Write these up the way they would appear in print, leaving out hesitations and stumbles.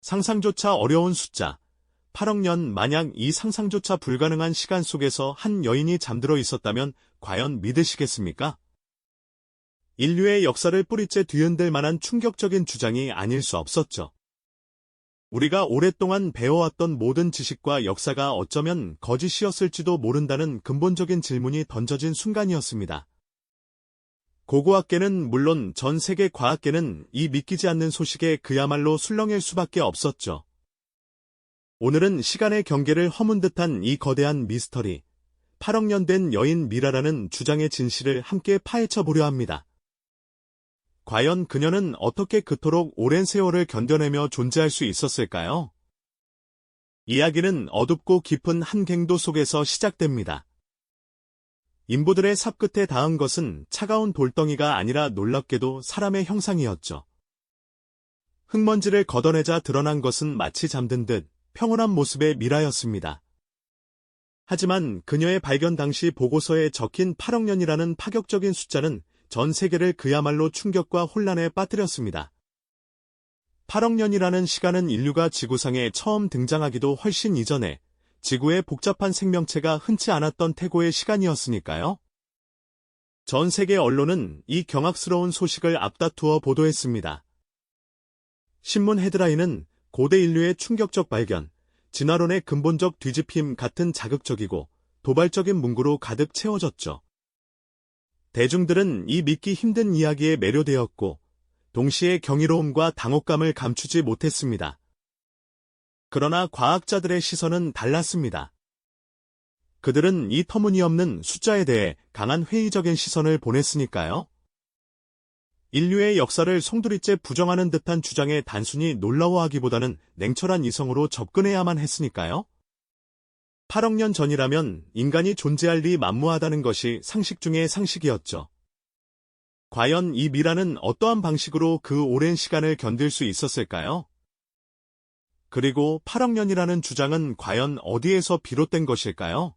상상조차 어려운 숫자, 8억 년 만약 이 상상조차 불가능한 시간 속에서 한 여인이 잠들어 있었다면 과연 믿으시겠습니까? 인류의 역사를 뿌리째 뒤흔들 만한 충격적인 주장이 아닐 수 없었죠. 우리가 오랫동안 배워왔던 모든 지식과 역사가 어쩌면 거짓이었을지도 모른다는 근본적인 질문이 던져진 순간이었습니다. 고고학계는 물론 전 세계 과학계는 이 믿기지 않는 소식에 그야말로 술렁일 수밖에 없었죠. 오늘은 시간의 경계를 허문 듯한 이 거대한 미스터리, 8억 년 된 여인 미라라는 주장의 진실을 함께 파헤쳐 보려 합니다. 과연 그녀는 어떻게 그토록 오랜 세월을 견뎌내며 존재할 수 있었을까요? 이야기는 어둡고 깊은 한 갱도 속에서 시작됩니다. 인부들의 삽 끝에 닿은 것은 차가운 돌덩이가 아니라 놀랍게도 사람의 형상이었죠. 흙먼지를 걷어내자 드러난 것은 마치 잠든 듯 평온한 모습의 미라였습니다. 하지만 그녀의 발견 당시 보고서에 적힌 8억 년이라는 파격적인 숫자는 전 세계를 그야말로 충격과 혼란에 빠뜨렸습니다. 8억 년이라는 시간은 인류가 지구상에 처음 등장하기도 훨씬 이전에 지구의 복잡한 생명체가 흔치 않았던 태고의 시간이었으니까요. 전 세계 언론은 이 경악스러운 소식을 앞다투어 보도했습니다. 신문 헤드라인은 고대 인류의 충격적 발견, 진화론의 근본적 뒤집힘 같은 자극적이고 도발적인 문구로 가득 채워졌죠. 대중들은 이 믿기 힘든 이야기에 매료되었고 동시에 경이로움과 당혹감을 감추지 못했습니다. 그러나 과학자들의 시선은 달랐습니다. 그들은 이 터무니없는 숫자에 대해 강한 회의적인 시선을 보냈으니까요. 인류의 역사를 송두리째 부정하는 듯한 주장에 단순히 놀라워하기보다는 냉철한 이성으로 접근해야만 했으니까요. 8억 년 전이라면 인간이 존재할 리 만무하다는 것이 상식 중의 상식이었죠. 과연 이 미라는 어떠한 방식으로 그 오랜 시간을 견딜 수 있었을까요? 그리고 8억 년이라는 주장은 과연 어디에서 비롯된 것일까요?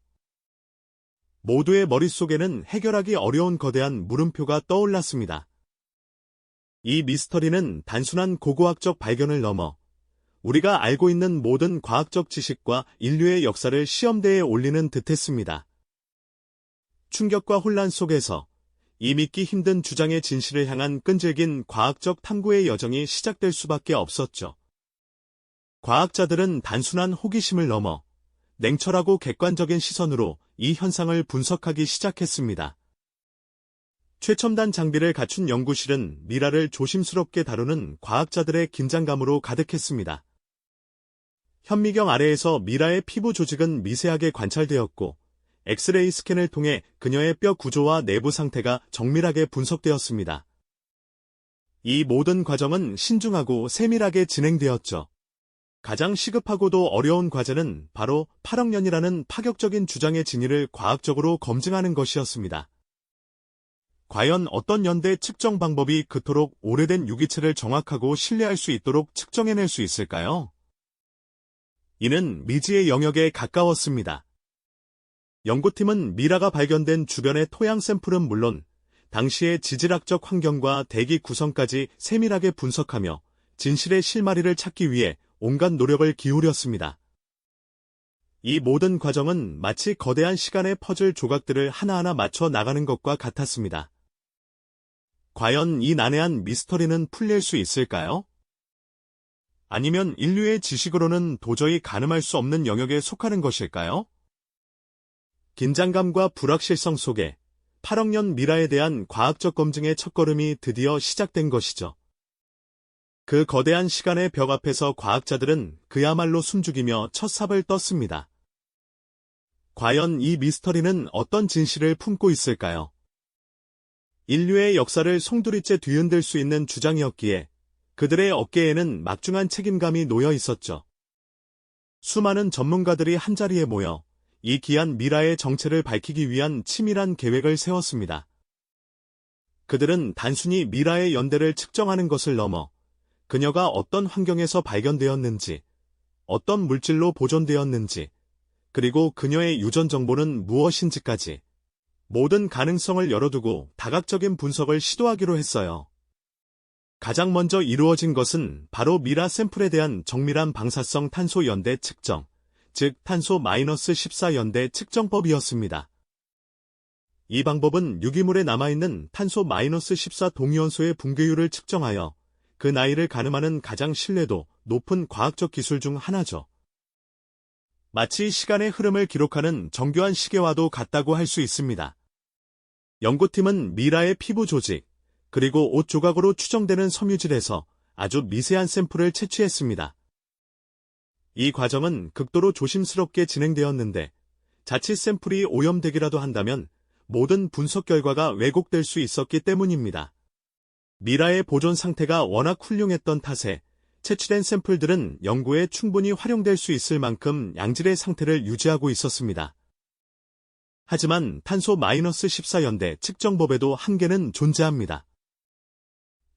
모두의 머릿속에는 해결하기 어려운 거대한 물음표가 떠올랐습니다. 이 미스터리는 단순한 고고학적 발견을 넘어 우리가 알고 있는 모든 과학적 지식과 인류의 역사를 시험대에 올리는 듯했습니다. 충격과 혼란 속에서 이 믿기 힘든 주장의 진실을 향한 끈질긴 과학적 탐구의 여정이 시작될 수밖에 없었죠. 과학자들은 단순한 호기심을 넘어 냉철하고 객관적인 시선으로 이 현상을 분석하기 시작했습니다. 최첨단 장비를 갖춘 연구실은 미라를 조심스럽게 다루는 과학자들의 긴장감으로 가득했습니다. 현미경 아래에서 미라의 피부 조직은 미세하게 관찰되었고 엑스레이 스캔을 통해 그녀의 뼈 구조와 내부 상태가 정밀하게 분석되었습니다. 이 모든 과정은 신중하고 세밀하게 진행되었죠. 가장 시급하고도 어려운 과제는 바로 8억 년이라는 파격적인 주장의 진위를 과학적으로 검증하는 것이었습니다. 과연 어떤 연대 측정 방법이 그토록 오래된 유기체를 정확하고 신뢰할 수 있도록 측정해낼 수 있을까요? 이는 미지의 영역에 가까웠습니다. 연구팀은 미라가 발견된 주변의 토양 샘플은 물론 당시의 지질학적 환경과 대기 구성까지 세밀하게 분석하며 진실의 실마리를 찾기 위해 온갖 노력을 기울였습니다. 이 모든 과정은 마치 거대한 시간의 퍼즐 조각들을 하나하나 맞춰 나가는 것과 같았습니다. 과연 이 난해한 미스터리는 풀릴 수 있을까요? 아니면 인류의 지식으로는 도저히 가늠할 수 없는 영역에 속하는 것일까요? 긴장감과 불확실성 속에 8억 년 미라에 대한 과학적 검증의 첫걸음이 드디어 시작된 것이죠. 그 거대한 시간의 벽 앞에서 과학자들은 그야말로 숨죽이며 첫 삽을 떴습니다. 과연 이 미스터리는 어떤 진실을 품고 있을까요? 인류의 역사를 송두리째 뒤흔들 수 있는 주장이었기에 그들의 어깨에는 막중한 책임감이 놓여 있었죠. 수많은 전문가들이 한자리에 모여 이 귀한 미라의 정체를 밝히기 위한 치밀한 계획을 세웠습니다. 그들은 단순히 미라의 연대를 측정하는 것을 넘어 그녀가 어떤 환경에서 발견되었는지, 어떤 물질로 보존되었는지, 그리고 그녀의 유전 정보는 무엇인지까지 모든 가능성을 열어두고 다각적인 분석을 시도하기로 했어요. 가장 먼저 이루어진 것은 바로 미라 샘플에 대한 정밀한 방사성 탄소 연대 측정, 즉 탄소-14 연대 측정법이었습니다. 이 방법은 유기물에 남아있는 탄소-14 동위원소의 붕괴율을 측정하여 그 나이를 가늠하는 가장 신뢰도 높은 과학적 기술 중 하나죠. 마치 시간의 흐름을 기록하는 정교한 시계와도 같다고 할 수 있습니다. 연구팀은 미라의 피부 조직, 그리고 옷 조각으로 추정되는 섬유질에서 아주 미세한 샘플을 채취했습니다. 이 과정은 극도로 조심스럽게 진행되었는데 자칫 샘플이 오염되기라도 한다면 모든 분석 결과가 왜곡될 수 있었기 때문입니다. 미라의 보존 상태가 워낙 훌륭했던 탓에 채취된 샘플들은 연구에 충분히 활용될 수 있을 만큼 양질의 상태를 유지하고 있었습니다. 하지만 탄소-14 연대 측정법에도 한계는 존재합니다.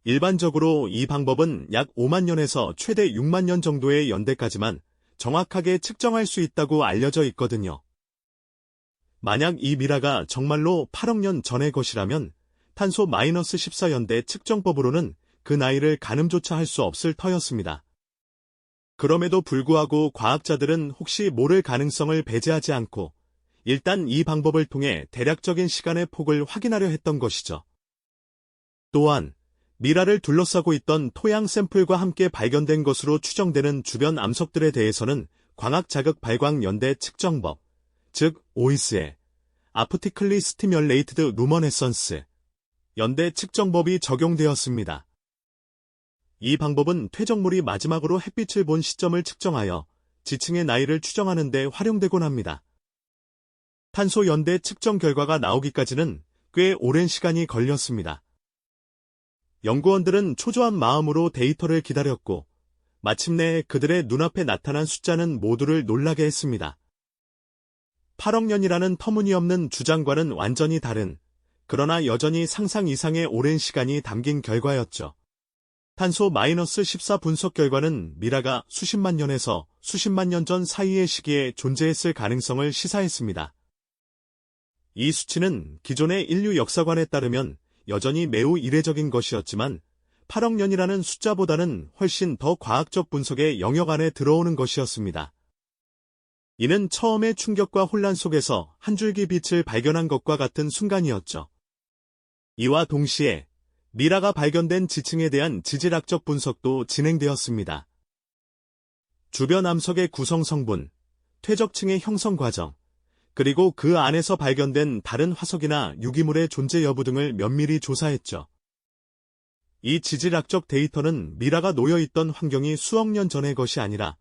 일반적으로 이 방법은 약 5만 년에서 최대 6만 년 정도의 연대까지만 정확하게 측정할 수 있다고 알려져 있거든요. 만약 이 미라가 정말로 8억 년 전의 것이라면 탄소-14 연대 측정법으로는 그 나이를 가늠조차 할 수 없을 터였습니다. 그럼에도 불구하고 과학자들은 혹시 모를 가능성을 배제하지 않고 일단 이 방법을 통해 대략적인 시간의 폭을 확인하려 했던 것이죠. 또한 미라를 둘러싸고 있던 토양 샘플과 함께 발견된 것으로 추정되는 주변 암석들에 대해서는 광학 자극 발광 연대 측정법, 즉 OIS의 Optically Stimulated Luminescence 연대 측정법이 적용되었습니다. 이 방법은 퇴적물이 마지막으로 햇빛을 본 시점을 측정하여 지층의 나이를 추정하는 데 활용되곤 합니다. 탄소 연대 측정 결과가 나오기까지는 꽤 오랜 시간이 걸렸습니다. 연구원들은 초조한 마음으로 데이터를 기다렸고 마침내 그들의 눈앞에 나타난 숫자는 모두를 놀라게 했습니다. 8억 년이라는 터무니없는 주장과는 완전히 다른, 그러나 여전히 상상 이상의 오랜 시간이 담긴 결과였죠. 탄소-14 분석 결과는 미라가 수십만 년에서 수십만 년 전 사이의 시기에 존재했을 가능성을 시사했습니다. 이 수치는 기존의 인류 역사관에 따르면 여전히 매우 이례적인 것이었지만 8억 년이라는 숫자보다는 훨씬 더 과학적 분석의 영역 안에 들어오는 것이었습니다. 이는 처음의 충격과 혼란 속에서 한 줄기 빛을 발견한 것과 같은 순간이었죠. 이와 동시에 미라가 발견된 지층에 대한 지질학적 분석도 진행되었습니다. 주변 암석의 구성 성분, 퇴적층의 형성 과정, 그리고 그 안에서 발견된 다른 화석이나 유기물의 존재 여부 등을 면밀히 조사했죠. 이 지질학적 데이터는 미라가 놓여있던 환경이 수억 년 전의 것이 아니라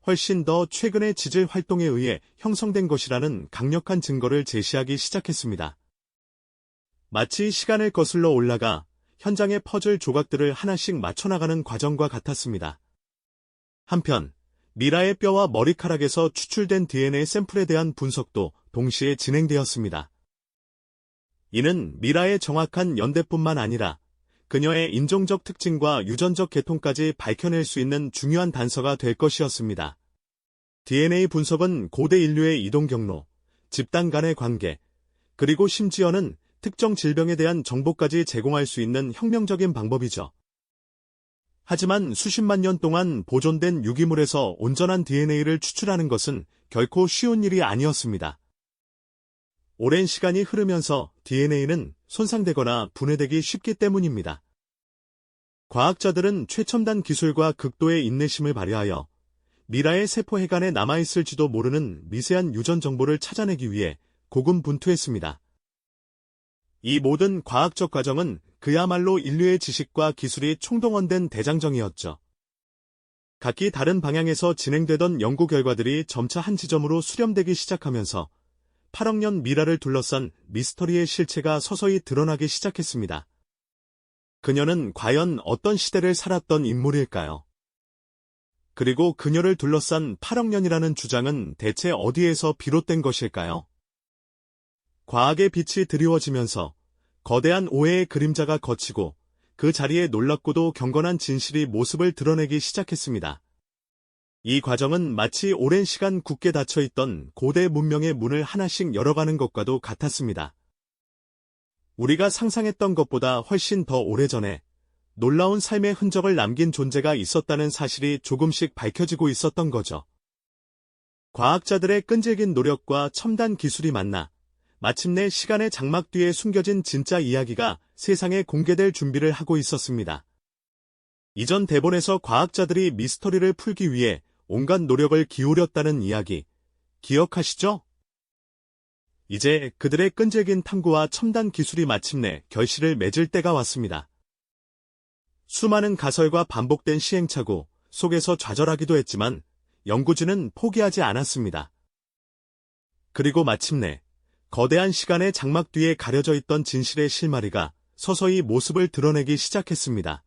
훨씬 더 최근의 지질 활동에 의해 형성된 것이라는 강력한 증거를 제시하기 시작했습니다. 마치 시간을 거슬러 올라가 현장의 퍼즐 조각들을 하나씩 맞춰나가는 과정과 같았습니다. 한편 미라의 뼈와 머리카락에서 추출된 DNA 샘플에 대한 분석도 동시에 진행되었습니다. 이는 미라의 정확한 연대뿐만 아니라 그녀의 인종적 특징과 유전적 계통까지 밝혀낼 수 있는 중요한 단서가 될 것이었습니다. DNA 분석은 고대 인류의 이동 경로, 집단 간의 관계, 그리고 심지어는 특정 질병에 대한 정보까지 제공할 수 있는 혁명적인 방법이죠. 하지만 수십만 년 동안 보존된 유기물에서 온전한 DNA를 추출하는 것은 결코 쉬운 일이 아니었습니다. 오랜 시간이 흐르면서 DNA는 손상되거나 분해되기 쉽기 때문입니다. 과학자들은 최첨단 기술과 극도의 인내심을 발휘하여 미라의 세포 해간에 남아있을지도 모르는 미세한 유전 정보를 찾아내기 위해 고군분투했습니다. 이 모든 과학적 과정은 그야말로 인류의 지식과 기술이 총동원된 대장정이었죠. 각기 다른 방향에서 진행되던 연구 결과들이 점차 한 지점으로 수렴되기 시작하면서 8억 년 미라를 둘러싼 미스터리의 실체가 서서히 드러나기 시작했습니다. 그녀는 과연 어떤 시대를 살았던 인물일까요? 그리고 그녀를 둘러싼 8억 년이라는 주장은 대체 어디에서 비롯된 것일까요? 과학의 빛이 드리워지면서 거대한 오해의 그림자가 걷히고 그 자리에 놀랍고도 경건한 진실이 모습을 드러내기 시작했습니다. 이 과정은 마치 오랜 시간 굳게 닫혀있던 고대 문명의 문을 하나씩 열어가는 것과도 같았습니다. 우리가 상상했던 것보다 훨씬 더 오래전에 놀라운 삶의 흔적을 남긴 존재가 있었다는 사실이 조금씩 밝혀지고 있었던 거죠. 과학자들의 끈질긴 노력과 첨단 기술이 만나 마침내 시간의 장막 뒤에 숨겨진 진짜 이야기가 세상에 공개될 준비를 하고 있었습니다. 이전 대본에서 과학자들이 미스터리를 풀기 위해 온갖 노력을 기울였다는 이야기, 기억하시죠? 이제 그들의 끈질긴 탐구와 첨단 기술이 마침내 결실을 맺을 때가 왔습니다. 수많은 가설과 반복된 시행착오 속에서 좌절하기도 했지만 연구진은 포기하지 않았습니다. 그리고 마침내 거대한 시간의 장막 뒤에 가려져 있던 진실의 실마리가 서서히 모습을 드러내기 시작했습니다.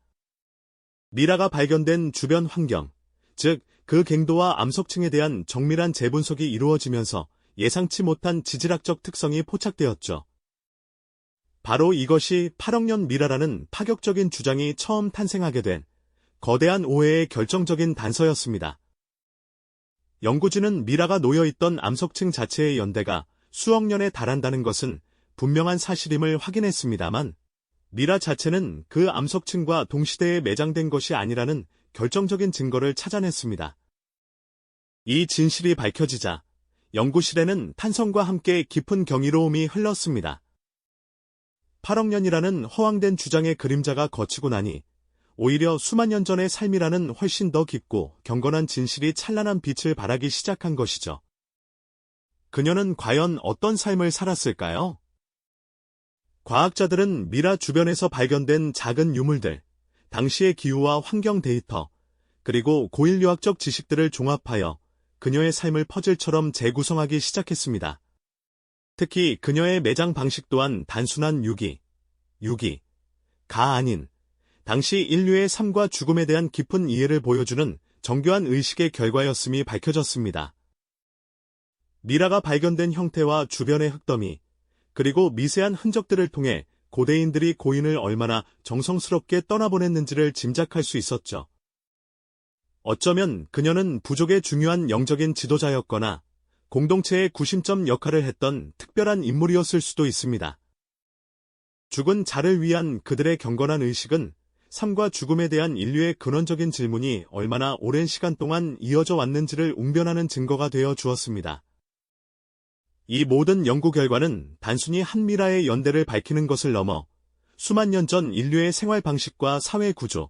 미라가 발견된 주변 환경, 즉 그 갱도와 암석층에 대한 정밀한 재분석이 이루어지면서 예상치 못한 지질학적 특성이 포착되었죠. 바로 이것이 8억 년 미라라는 파격적인 주장이 처음 탄생하게 된 거대한 오해의 결정적인 단서였습니다. 연구진은 미라가 놓여있던 암석층 자체의 연대가 수억 년에 달한다는 것은 분명한 사실임을 확인했습니다만 미라 자체는 그 암석층과 동시대에 매장된 것이 아니라는 결정적인 증거를 찾아냈습니다. 이 진실이 밝혀지자 연구실에는 탄성과 함께 깊은 경이로움이 흘렀습니다. 8억 년이라는 허황된 주장의 그림자가 거치고 나니 오히려 수만 년 전의 삶이라는 훨씬 더 깊고 경건한 진실이 찬란한 빛을 발하기 시작한 것이죠. 그녀는 과연 어떤 삶을 살았을까요? 과학자들은 미라 주변에서 발견된 작은 유물들, 당시의 기후와 환경 데이터, 그리고 고인류학적 지식들을 종합하여 그녀의 삶을 퍼즐처럼 재구성하기 시작했습니다. 특히 그녀의 매장 방식 또한 단순한 유기가 아닌 당시 인류의 삶과 죽음에 대한 깊은 이해를 보여주는 정교한 의식의 결과였음이 밝혀졌습니다. 미라가 발견된 형태와 주변의 흙더미, 그리고 미세한 흔적들을 통해 고대인들이 고인을 얼마나 정성스럽게 떠나보냈는지를 짐작할 수 있었죠. 어쩌면 그녀는 부족의 중요한 영적인 지도자였거나 공동체의 구심점 역할을 했던 특별한 인물이었을 수도 있습니다. 죽은 자를 위한 그들의 경건한 의식은 삶과 죽음에 대한 인류의 근원적인 질문이 얼마나 오랜 시간 동안 이어져 왔는지를 웅변하는 증거가 되어 주었습니다. 이 모든 연구 결과는 단순히 한 미라의 연대를 밝히는 것을 넘어 수만 년 전 인류의 생활 방식과 사회 구조,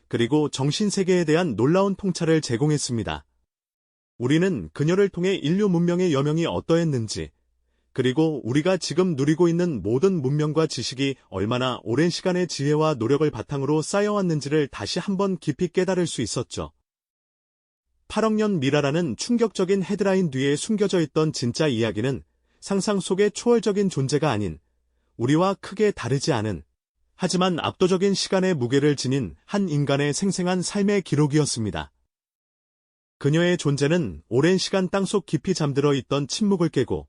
그리고 정신세계에 대한 놀라운 통찰을 제공했습니다. 우리는 그녀를 통해 인류 문명의 여명이 어떠했는지, 그리고 우리가 지금 누리고 있는 모든 문명과 지식이 얼마나 오랜 시간의 지혜와 노력을 바탕으로 쌓여왔는지를 다시 한번 깊이 깨달을 수 있었죠. 8억 년 미라라는 충격적인 헤드라인 뒤에 숨겨져 있던 진짜 이야기는 상상 속의 초월적인 존재가 아닌 우리와 크게 다르지 않은 하지만 압도적인 시간의 무게를 지닌 한 인간의 생생한 삶의 기록이었습니다. 그녀의 존재는 오랜 시간 땅속 깊이 잠들어 있던 침묵을 깨고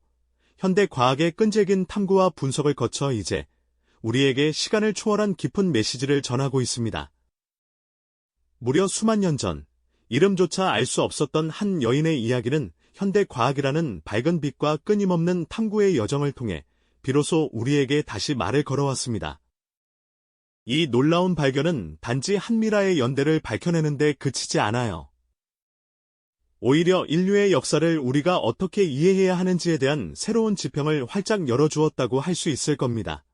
현대 과학의 끈질긴 탐구와 분석을 거쳐 이제 우리에게 시간을 초월한 깊은 메시지를 전하고 있습니다. 무려 수만 년 전, 이름조차 알 수 없었던 한 여인의 이야기는 현대 과학이라는 밝은 빛과 끊임없는 탐구의 여정을 통해 비로소 우리에게 다시 말을 걸어왔습니다. 이 놀라운 발견은 단지 한 미라의 연대를 밝혀내는 데 그치지 않아요. 오히려 인류의 역사를 우리가 어떻게 이해해야 하는지에 대한 새로운 지평을 활짝 열어주었다고 할 수 있을 겁니다.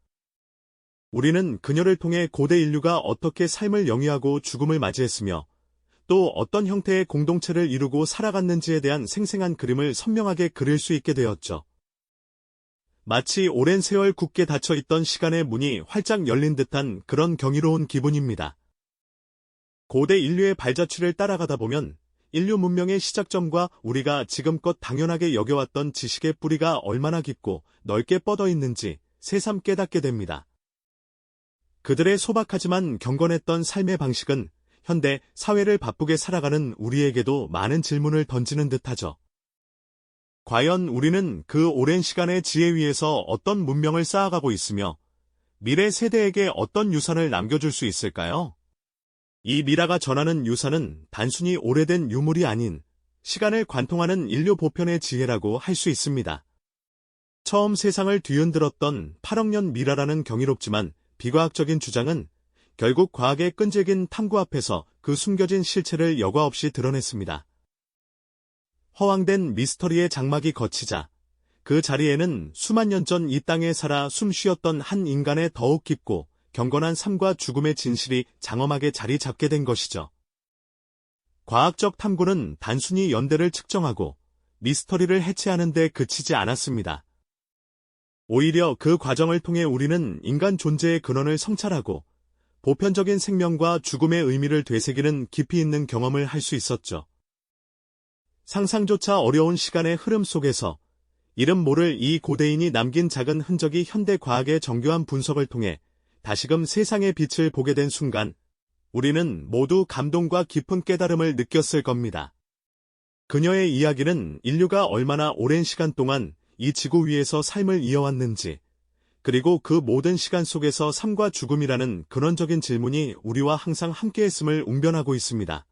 우리는 그녀를 통해 고대 인류가 어떻게 삶을 영위하고 죽음을 맞이했으며 또 어떤 형태의 공동체를 이루고 살아갔는지에 대한 생생한 그림을 선명하게 그릴 수 있게 되었죠. 마치 오랜 세월 굳게 닫혀있던 시간의 문이 활짝 열린 듯한 그런 경이로운 기분입니다. 고대 인류의 발자취를 따라가다 보면 인류 문명의 시작점과 우리가 지금껏 당연하게 여겨왔던 지식의 뿌리가 얼마나 깊고 넓게 뻗어 있는지 새삼 깨닫게 됩니다. 그들의 소박하지만 경건했던 삶의 방식은 현대 사회를 바쁘게 살아가는 우리에게도 많은 질문을 던지는 듯하죠. 과연 우리는 그 오랜 시간의 지혜 위에서 어떤 문명을 쌓아가고 있으며 미래 세대에게 어떤 유산을 남겨줄 수 있을까요? 이 미라가 전하는 유산은 단순히 오래된 유물이 아닌 시간을 관통하는 인류 보편의 지혜라고 할 수 있습니다. 처음 세상을 뒤흔들었던 8억 년 미라라는 경이롭지만 비과학적인 주장은 결국 과학의 끈질긴 탐구 앞에서 그 숨겨진 실체를 여과 없이 드러냈습니다. 허황된 미스터리의 장막이 걷히자 그 자리에는 수만 년 전 이 땅에 살아 숨 쉬었던 한 인간의 더욱 깊고 경건한 삶과 죽음의 진실이 장엄하게 자리 잡게 된 것이죠. 과학적 탐구는 단순히 연대를 측정하고 미스터리를 해체하는 데 그치지 않았습니다. 오히려 그 과정을 통해 우리는 인간 존재의 근원을 성찰하고 보편적인 생명과 죽음의 의미를 되새기는 깊이 있는 경험을 할 수 있었죠. 상상조차 어려운 시간의 흐름 속에서 이름 모를 이 고대인이 남긴 작은 흔적이 현대 과학의 정교한 분석을 통해 다시금 세상의 빛을 보게 된 순간, 우리는 모두 감동과 깊은 깨달음을 느꼈을 겁니다. 그녀의 이야기는 인류가 얼마나 오랜 시간 동안 이 지구 위에서 삶을 이어왔는지, 그리고 그 모든 시간 속에서 삶과 죽음이라는 근원적인 질문이 우리와 항상 함께했음을 웅변하고 있습니다.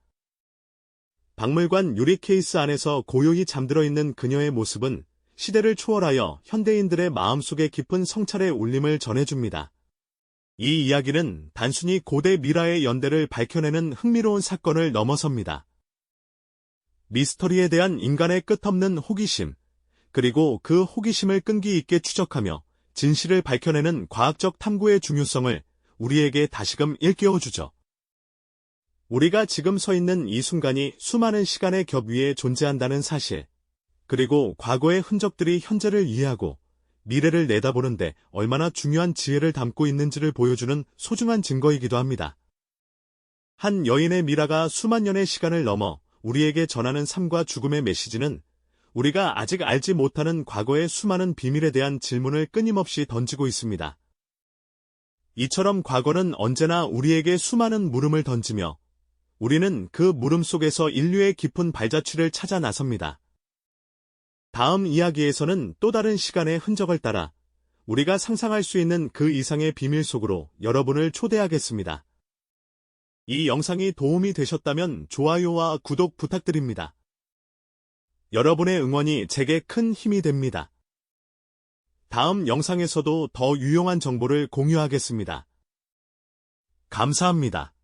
박물관 유리 케이스 안에서 고요히 잠들어 있는 그녀의 모습은 시대를 초월하여 현대인들의 마음속에 깊은 성찰의 울림을 전해줍니다. 이 이야기는 단순히 고대 미라의 연대를 밝혀내는 흥미로운 사건을 넘어섭니다. 미스터리에 대한 인간의 끝없는 호기심, 그리고 그 호기심을 끈기 있게 추적하며 진실을 밝혀내는 과학적 탐구의 중요성을 우리에게 다시금 일깨워주죠. 우리가 지금 서 있는 이 순간이 수많은 시간의 겹 위에 존재한다는 사실, 그리고 과거의 흔적들이 현재를 이해하고 미래를 내다보는데 얼마나 중요한 지혜를 담고 있는지를 보여주는 소중한 증거이기도 합니다. 한 여인의 미라가 수만 년의 시간을 넘어 우리에게 전하는 삶과 죽음의 메시지는 우리가 아직 알지 못하는 과거의 수많은 비밀에 대한 질문을 끊임없이 던지고 있습니다. 이처럼 과거는 언제나 우리에게 수많은 물음을 던지며 우리는 그 물음 속에서 인류의 깊은 발자취를 찾아 나섭니다. 다음 이야기에서는 또 다른 시간의 흔적을 따라 우리가 상상할 수 있는 그 이상의 비밀 속으로 여러분을 초대하겠습니다. 이 영상이 도움이 되셨다면 좋아요와 구독 부탁드립니다. 여러분의 응원이 제게 큰 힘이 됩니다. 다음 영상에서도 더 유용한 정보를 공유하겠습니다. 감사합니다.